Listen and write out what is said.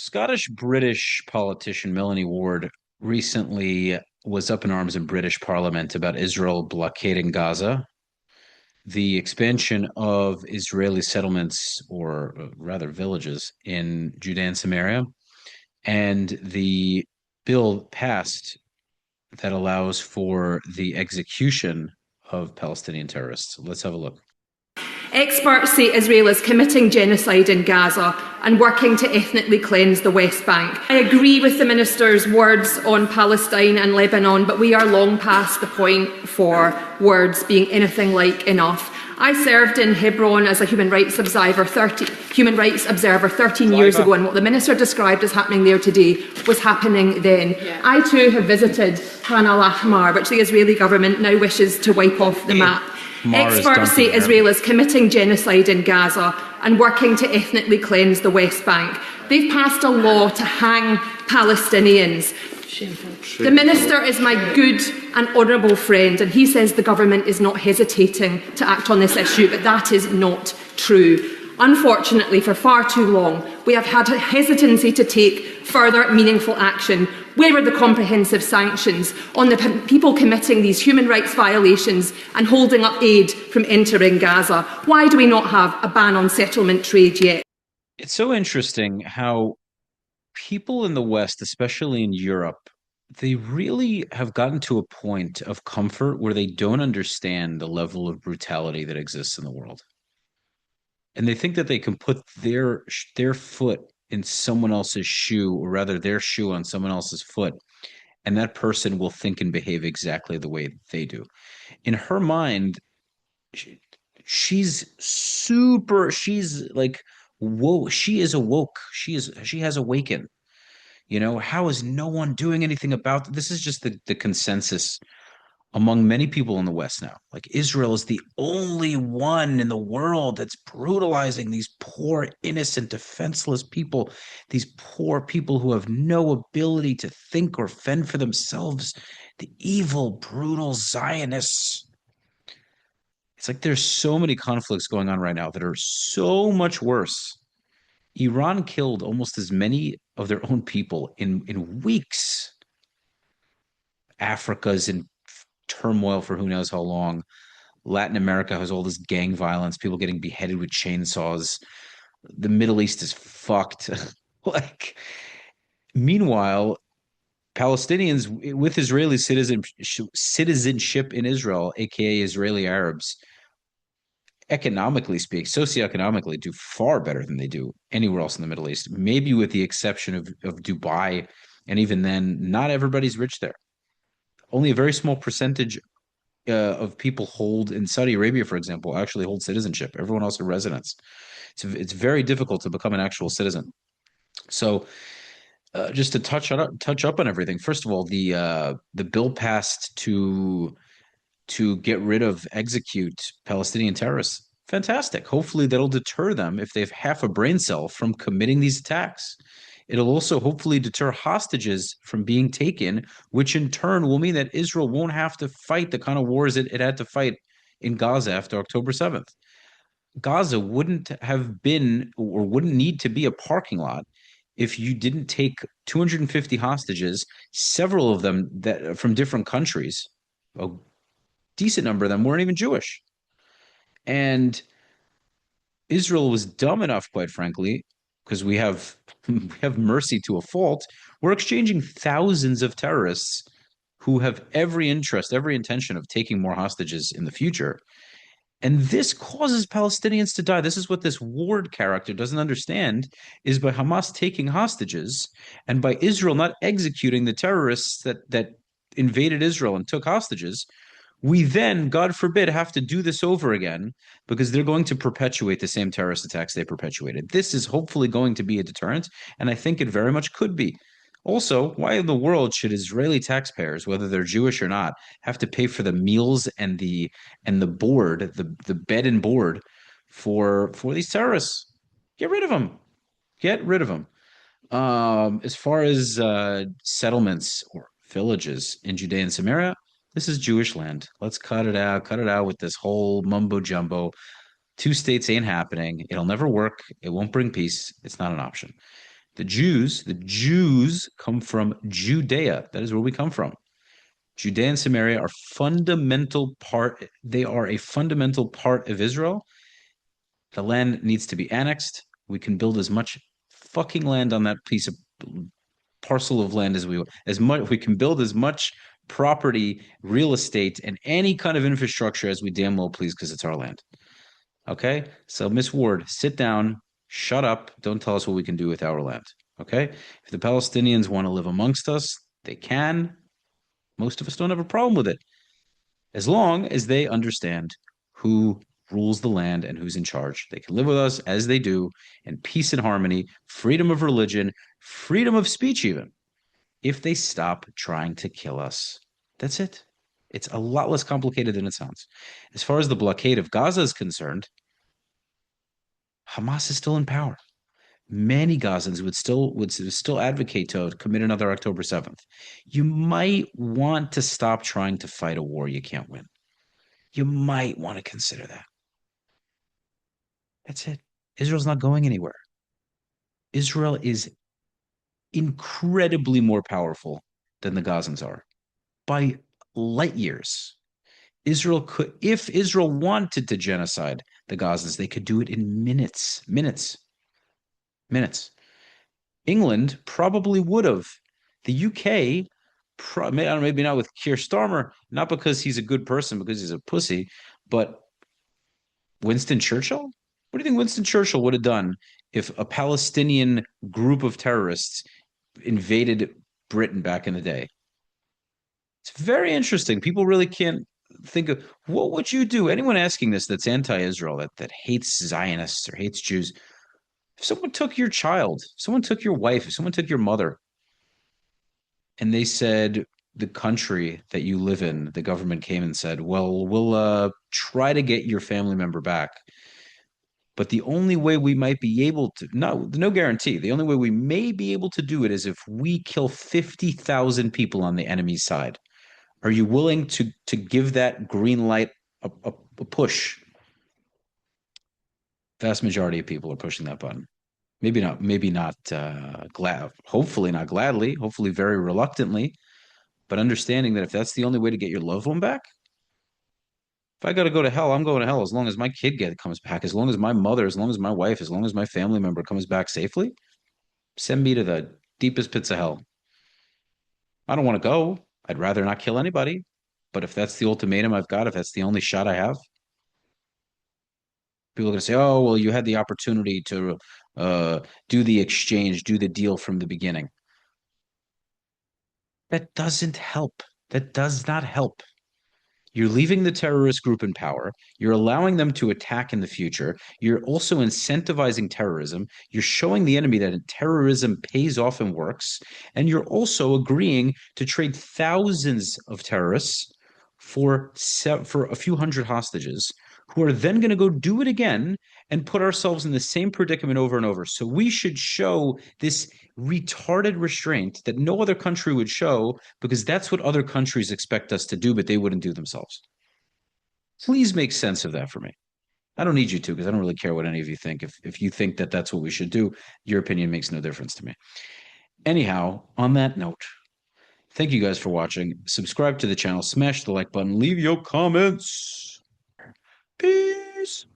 Scottish-British politician Melanie Ward recently was up in arms in British Parliament about Israel blockading Gaza, the expansion of Israeli settlements, or rather villages, in Judea and Samaria, and the bill passed that allows for the execution of Palestinian terrorists. Let's have a look. Experts say Israel is committing genocide in Gaza and working to ethnically cleanse the West Bank. I agree with the Minister's words on Palestine and Lebanon, but we are long past the point for words being anything like enough. I served in Hebron as a human rights observer 13 years ago, and what the Minister described as happening there today was happening then. Yeah. I too have visited Khan al-Ahmar, which the Israeli government now wishes to wipe off the map. Experts say Israel is committing genocide in Gaza and working to ethnically cleanse the West Bank. They've passed a law to hang Palestinians. Shameful. The Minister is my good and honourable friend, and he says the government is not hesitating to act on this issue, but that is not true. Unfortunately, for far too long, we have had a hesitancy to take further meaningful action. Where are the comprehensive sanctions on the people committing these human rights violations and holding up aid from entering Gaza? Why do we not have a ban on settlement trade yet? It's so interesting how people in the West, especially in Europe, they really have gotten to a point of comfort where they don't understand the level of brutality that exists in the world. And they think that they can put their foot in someone else's shoe, or rather their shoe on someone else's foot, and that person will think and behave exactly the way they do. In her mind, she's like, whoa, she is awoke. She has awakened. How is no one doing anything about this? This is just the consensus among many people in the West now. Like, Israel is the only one in the world that's brutalizing these poor, innocent, defenseless people, these poor people who have no ability to think or fend for themselves, the evil, brutal Zionists. It's like there's so many conflicts going on right now that are so much worse. Iran killed almost as many of their own people in weeks. Africa's in turmoil for who knows how long. Latin America has all this gang violence, people getting beheaded with chainsaws. The Middle East is fucked. Like, meanwhile, Palestinians with Israeli citizenship in Israel, aka Israeli Arabs, economically speak, socioeconomically, do far better than they do anywhere else in the Middle East, maybe with the exception of Dubai. And even then, not everybody's rich there. Only a very small percentage of people hold in Saudi Arabia, for example, actually hold citizenship. Everyone else are residents. It's very difficult to become an actual citizen. So, just to touch up on everything. First of all, the bill passed to get rid of, execute Palestinian terrorists. Fantastic. Hopefully that'll deter them, if they have half a brain cell, from committing these attacks. It'll also hopefully deter hostages from being taken, which in turn will mean that Israel won't have to fight the kind of wars it had to fight in Gaza after October 7th. Gaza wouldn't have been, or wouldn't need to be, a parking lot if you didn't take 250 hostages, several of them that from different countries. A decent number of them weren't even Jewish. And Israel was dumb enough, quite frankly, because we have mercy to a fault. We're exchanging thousands of terrorists who have every interest, every intention of taking more hostages in the future. And this causes Palestinians to die. This is what this Ward character doesn't understand, is by Hamas taking hostages and by Israel not executing the terrorists that invaded Israel and took hostages, we then, God forbid, have to do this over again because they're going to perpetuate the same terrorist attacks they perpetuated. This is hopefully going to be a deterrent, and I think it very much could be. Also, why in the world should Israeli taxpayers, whether they're Jewish or not, have to pay for the meals and the board, the bed and board for these terrorists? Get rid of them. Get rid of them. As far as settlements or villages in Judea and Samaria, this is Jewish land. Let's cut it out. Cut it out with this whole mumbo jumbo. Two states ain't happening. It'll never work. It won't bring peace. It's not an option. The Jews come from Judea. That is where we come from. Judea and Samaria are fundamental part. They are a fundamental part of Israel. The land needs to be annexed. We can build as much fucking land on that piece of parcel of land as we can build as much property, real estate, and any kind of infrastructure as we damn well please because it's our land. Okay? So Miss Ward, sit down, shut up, don't tell us what we can do with our land. Okay? If the Palestinians want to live amongst us, they can. Most of us don't have a problem with it. As long as they understand who rules the land and who's in charge. They can live with us as they do in peace and harmony, freedom of religion, freedom of speech, even, if they stop trying to kill us. That's it. It's a lot less complicated than it sounds. As far as the blockade of Gaza is concerned, Hamas is still in power. Many Gazans would still advocate to commit another October 7th. You might want to stop trying to fight a war you can't win. You might want to consider that. That's it. Israel's not going anywhere. Israel is incredibly more powerful than the Gazans are by light years. Israel could, if Israel wanted to genocide the Gazans, they could do it in minutes. England probably would have. The UK, maybe not with Keir Starmer, not because he's a good person, because he's a pussy, but Winston Churchill? What do you think Winston Churchill would have done if a Palestinian group of terrorists invaded Britain back in the day? It's very interesting. People really can't think of what would you do? Anyone asking this that's anti-Israel, that hates Zionists or hates Jews, if someone took your child, if someone took your wife, if someone took your mother, and they said the country that you live in, the government came and said, well, we'll try to get your family member back. But the only way we might be able to, no guarantee, the only way we may be able to do it is if we kill 50,000 people on the enemy's side. Are you willing to give that green light a push? Vast majority of people are pushing that button. Maybe not glad, hopefully not gladly, hopefully very reluctantly, but understanding that if that's the only way to get your loved one back, if I got to go to hell, I'm going to hell as long as my kid comes back, as long as my mother, as long as my wife, as long as my family member comes back safely, send me to the deepest pits of hell. I don't want to go. I'd rather not kill anybody. But if that's the ultimatum I've got, if that's the only shot I have, people are going to say, oh, well, you had the opportunity to do the exchange, do the deal from the beginning. That doesn't help. That does not help. You're leaving the terrorist group in power. You're allowing them to attack in the future. You're also incentivizing terrorism. You're showing the enemy that terrorism pays off and works. And you're also agreeing to trade thousands of terrorists for a few hundred hostages who are then going to go do it again and put ourselves in the same predicament over and over. So we should show this retarded restraint that no other country would show because that's what other countries expect us to do, but they wouldn't do themselves. Please make sense of that for me. I don't need you to because I don't really care what any of you think. If you think that that's what we should do, your opinion makes no difference to me. Anyhow, on that note, thank you guys for watching. Subscribe to the channel, smash the like button, leave your comments. Peace.